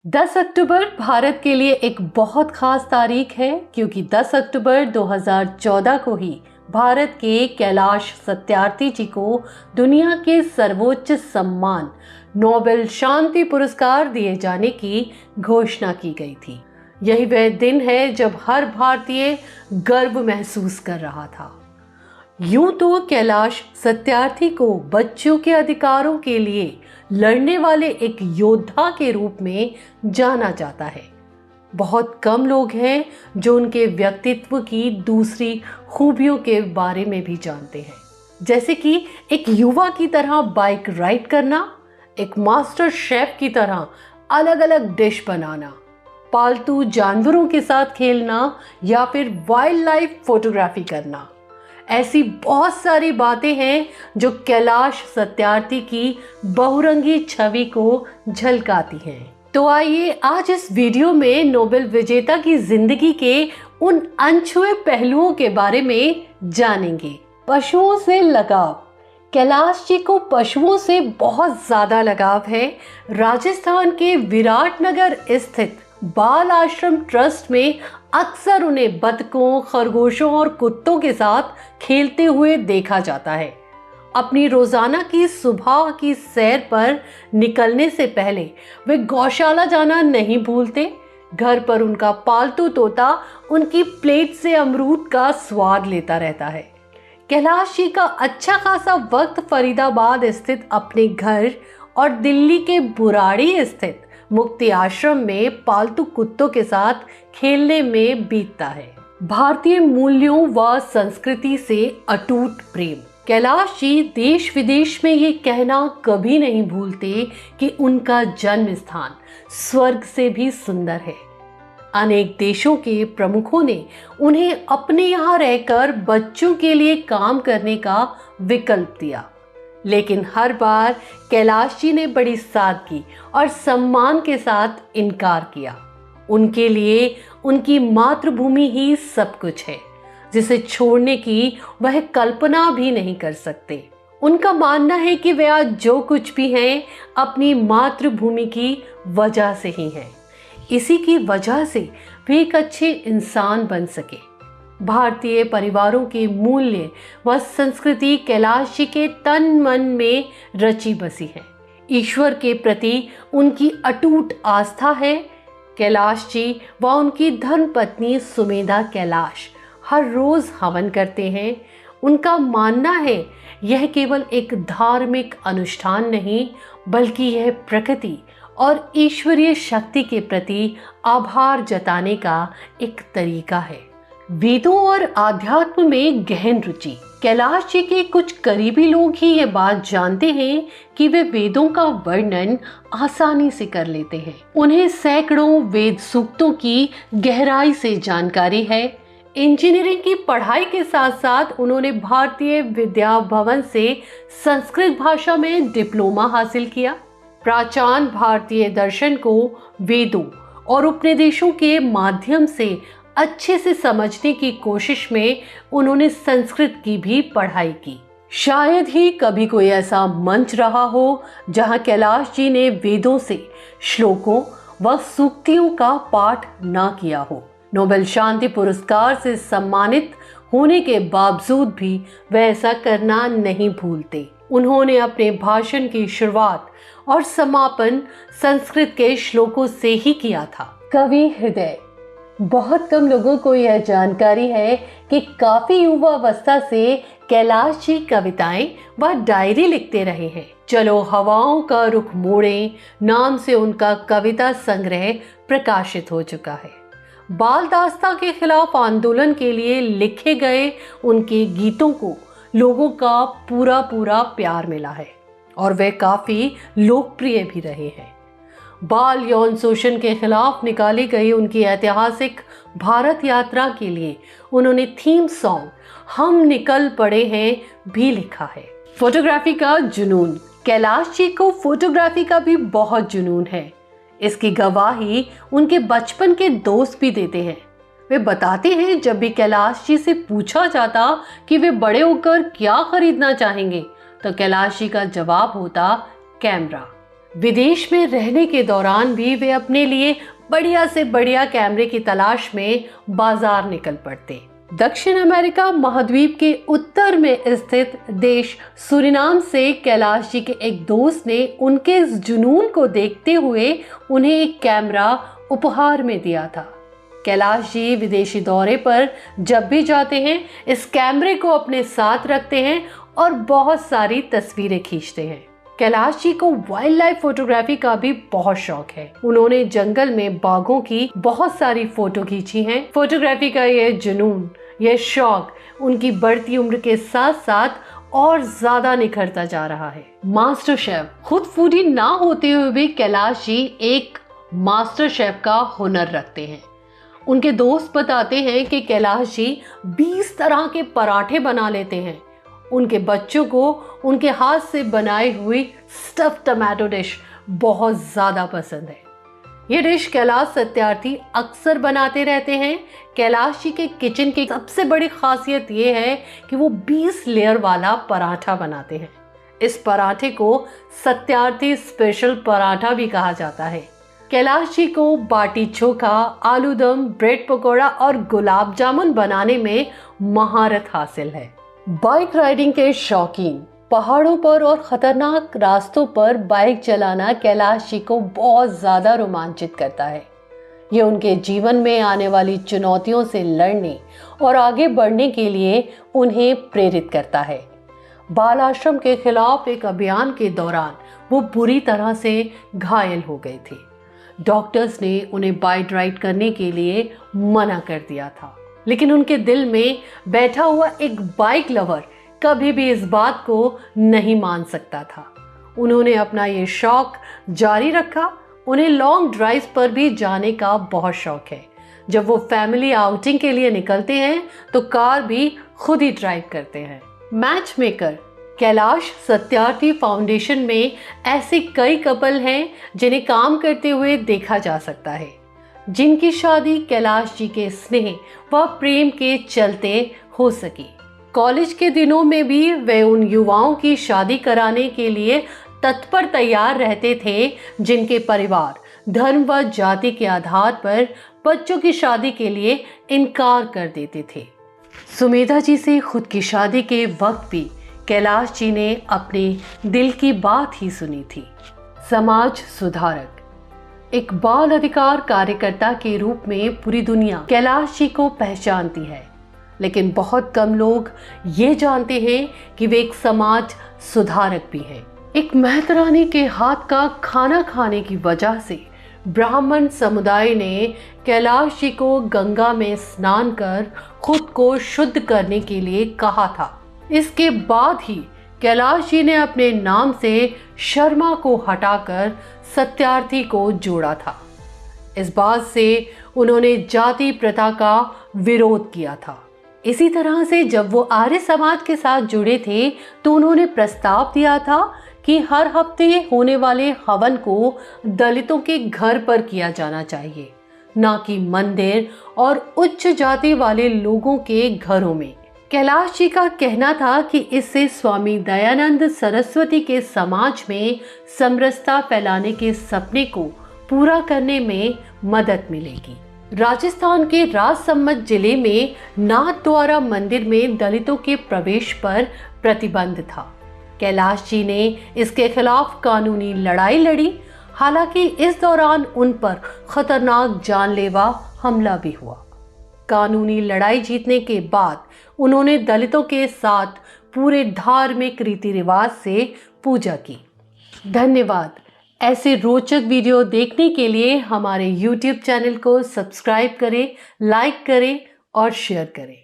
10 अक्टूबर भारत के लिए एक बहुत खास तारीख है क्योंकि 10 अक्टूबर 2014 को ही भारत के कैलाश सत्यार्थी जी को दुनिया के सर्वोच्च सम्मान नोबेल शांति पुरस्कार दिए जाने की घोषणा की गई थी। यही वह दिन है जब हर भारतीय गर्व महसूस कर रहा था। यूं तो कैलाश सत्यार्थी को बच्चों के अधिकारों के लिए लड़ने वाले एक योद्धा के रूप में जाना जाता है। बहुत कम लोग हैं जो उनके व्यक्तित्व की दूसरी खूबियों के बारे में भी जानते हैं, जैसे कि एक युवा की तरह बाइक राइड करना, एक मास्टर शेफ की तरह अलग अलग डिश बनाना, पालतू जानवरों के साथ खेलना या फिर वाइल्ड लाइफ फोटोग्राफी करना। ऐसी बहुत सारी बातें हैं जो कैलाश सत्यार्थी की बहुरंगी छवि को झलकाती हैं। तो आइए आज इस वीडियो में नोबेल विजेता की जिंदगी के उन अनछुए पहलुओं के बारे में जानेंगे। पशुओं से लगाव। कैलाश जी को पशुओं से बहुत ज्यादा लगाव है। राजस्थान के विराटनगर स्थित बाल आश्रम ट्रस्ट में अक्सर उन्हें बतखों, खरगोशों और कुत्तों के साथ खेलते हुए देखा जाता है। अपनी रोजाना की सुबह की सैर पर निकलने से पहले वे गौशाला जाना नहीं भूलते। घर पर उनका पालतू तोता उनकी प्लेट से अमरूद का स्वाद लेता रहता है। कैलाश जी का अच्छा खासा वक्त फरीदाबाद स्थित अपने घर और दिल्ली के बुराड़ी स्थित मुक्ति आश्रम में पालतू कुत्तों के साथ खेलने में बीतता है। भारतीय मूल्यों व संस्कृति से अटूट प्रेम। कैलाश जी देश विदेश में ये कहना कभी नहीं भूलते कि उनका जन्म स्थान स्वर्ग से भी सुंदर है। अनेक देशों के प्रमुखों ने उन्हें अपने यहाँ रहकर बच्चों के लिए काम करने का विकल्प दिया, लेकिन हर बार कैलाश जी ने बड़ी सादगी और सम्मान के साथ इनकार किया। उनके लिए उनकी मातृभूमि ही सब कुछ है, जिसे छोड़ने की वह कल्पना भी नहीं कर सकते। उनका मानना है कि वे आज जो कुछ भी हैं अपनी मातृभूमि की वजह से ही हैं। इसी की वजह से वे एक अच्छे इंसान बन सके। भारतीय परिवारों के मूल्य व संस्कृति कैलाश जी के तन मन में रची बसी है। ईश्वर के प्रति उनकी अटूट आस्था है। कैलाश जी व उनकी धर्मपत्नी सुमेधा कैलाश हर रोज हवन करते हैं। उनका मानना है यह केवल एक धार्मिक अनुष्ठान नहीं, बल्कि यह प्रकृति और ईश्वरीय शक्ति के प्रति आभार जताने का एक तरीका है। वेदों और आध्यात्म में गहन रुचि। कैलाश जी के कुछ करीबी लोग ही ये बात जानते हैं कि वे वेदों का वर्णन आसानी से कर लेते हैं। उन्हें सैकड़ों वेद सूक्तों की गहराई से जानकारी है। इंजीनियरिंग की पढ़ाई के साथ साथ उन्होंने भारतीय विद्या भवन से संस्कृत भाषा में डिप्लोमा हासिल किया। प्राचीन भारतीय दर्शन को वेदों और उपनिषदों के माध्यम से अच्छे से समझने की कोशिश में उन्होंने संस्कृत की भी पढ़ाई की। शायद ही कभी कोई ऐसा मंच रहा हो जहां कैलाश जी ने वेदों से श्लोकों व सूक्तियों का पाठ ना किया हो। नोबेल शांति पुरस्कार से सम्मानित होने के बावजूद भी वे ऐसा करना नहीं भूलते। उन्होंने अपने भाषण की शुरुआत और समापन संस्कृत के श्लोकों से ही किया था। कवि हृदय। बहुत कम लोगों को यह जानकारी है कि काफी युवावस्था से कैलाश जी कविताएं व डायरी लिखते रहे हैं। चलो हवाओं का रुख मोड़े नाम से उनका कविता संग्रह प्रकाशित हो चुका है। बाल दास्ता के खिलाफ आंदोलन के लिए लिखे गए उनके गीतों को लोगों का पूरा प्यार मिला है और वे काफी लोकप्रिय भी रहे हैं। बाल यौन शोषण के खिलाफ निकाली गई उनकी ऐतिहासिक भारत यात्रा के लिए उन्होंने थीम सॉन्ग हम निकल पड़े हैं भी लिखा है। फोटोग्राफी का जुनून। कैलाश जी को फोटोग्राफी का भी बहुत जुनून है। इसकी गवाही उनके बचपन के दोस्त भी देते हैं। वे बताते हैं जब भी कैलाश जी से पूछा जाता कि वे बड़े होकर क्या खरीदना चाहेंगे, तो कैलाश जी का जवाब होता कैमरा। विदेश में रहने के दौरान भी वे अपने लिए बढ़िया से बढ़िया कैमरे की तलाश में बाजार निकल पड़ते। दक्षिण अमेरिका महाद्वीप के उत्तर में स्थित देश सूरीनाम से कैलाश जी के एक दोस्त ने उनके इस जुनून को देखते हुए उन्हें एक कैमरा उपहार में दिया था। कैलाश जी विदेशी दौरे पर जब भी जाते हैं इस कैमरे को अपने साथ रखते हैं और बहुत सारी तस्वीरें खींचते हैं। कैलाश जी को वाइल्ड लाइफ फोटोग्राफी का भी बहुत शौक है। उन्होंने जंगल में बाघों की बहुत सारी फोटो खींची हैं। फोटोग्राफी का यह जुनून, यह शौक उनकी बढ़ती उम्र के साथ साथ और ज्यादा निखरता जा रहा है। मास्टर शेफ, खुद फूडी ना होते हुए भी कैलाश जी एक मास्टर शेफ का हुनर रखते हैं। उनके दोस्त बताते हैं कि कैलाश जी 20 तरह के पराठे बना लेते हैं। उनके बच्चों को उनके हाथ से बनाई हुई स्टफ टमाटो डिश बहुत ज़्यादा पसंद है। ये डिश कैलाश सत्यार्थी अक्सर बनाते रहते हैं। कैलाश जी के किचन की सबसे बड़ी खासियत ये है कि वो 20 लेयर वाला पराठा बनाते हैं। इस पराठे को सत्यार्थी स्पेशल पराठा भी कहा जाता है। कैलाश जी को बाटी चोखा, आलू दम, ब्रेड पकौड़ा और गुलाब जामुन बनाने में महारत हासिल है। बाइक राइडिंग के शौकीन, पहाड़ों पर और खतरनाक रास्तों पर बाइक चलाना कैलाश जी को बहुत ज़्यादा रोमांचित करता है। ये उनके जीवन में आने वाली चुनौतियों से लड़ने और आगे बढ़ने के लिए उन्हें प्रेरित करता है। बाल आश्रम के खिलाफ एक अभियान के दौरान वो बुरी तरह से घायल हो गए थे। डॉक्टर्स ने उन्हें बाइक राइड करने के लिए मना कर दिया था, लेकिन उनके दिल में बैठा हुआ एक बाइक लवर कभी भी इस बात को नहीं मान सकता था। उन्होंने अपना ये शौक जारी रखा। उन्हें लॉन्ग ड्राइव पर भी जाने का बहुत शौक है। जब वो फैमिली आउटिंग के लिए निकलते हैं तो कार भी खुद ही ड्राइव करते हैं। Match maker, Kailash Satyarthi foundation में ऐसे कई कपल हैं जिन्हें काम करते हुए देखा जा सकता है, जिनकी शादी कैलाश जी के स्नेह व प्रेम के चलते हो सकी। कॉलेज के दिनों में भी वे उन युवाओं की शादी कराने के लिए तत्पर तैयार रहते थे जिनके परिवार धर्म व जाति के आधार पर बच्चों की शादी के लिए इनकार कर देते थे। सुमेधा जी से खुद की शादी के वक्त भी कैलाश जी ने अपने दिल की बात ही सुनी थी। समाज सुधारक, एक बाल अधिकार कार्यकर्ता के रूप में पूरी दुनिया कैलाश जी को पहचानती है, लेकिन बहुत कम लोग ये जानते हैं कि वे एक समाज सुधारक भी हैं। एक मेहतरानी के हाथ का खाना खाने की वजह से ब्राह्मण समुदाय ने कैलाश जी को गंगा में स्नान कर खुद को शुद्ध करने के लिए कहा था। इसके बाद ही कैलाश जी ने अपने नाम से शर्मा को हटाकर सत्यार्थी को जोड़ा था। इस बात से उन्होंने जाति प्रथा का विरोध किया था। इसी तरह से जब वो आर्य समाज के साथ जुड़े थे तो उन्होंने प्रस्ताव दिया था कि हर हफ्ते होने वाले हवन को दलितों के घर पर किया जाना चाहिए, ना कि मंदिर और उच्च जाति वाले लोगों के घरों में। कैलाश जी का कहना था कि इससे स्वामी दयानंद सरस्वती के समाज में समरसता फैलाने के सपने को पूरा करने में मदद मिलेगी। राजस्थान के राजसमंद जिले में नाथद्वारा मंदिर में दलितों के प्रवेश पर प्रतिबंध था। कैलाश जी ने इसके खिलाफ कानूनी लड़ाई लड़ी। हालांकि इस दौरान उन पर खतरनाक जानलेवा हमला भी हुआ। कानूनी लड़ाई जीतने के बाद उन्होंने दलितों के साथ पूरे धार्मिक रीति रिवाज से पूजा की। धन्यवाद। ऐसे रोचक वीडियो देखने के लिए हमारे YouTube चैनल को सब्सक्राइब करें, लाइक करें और शेयर करें।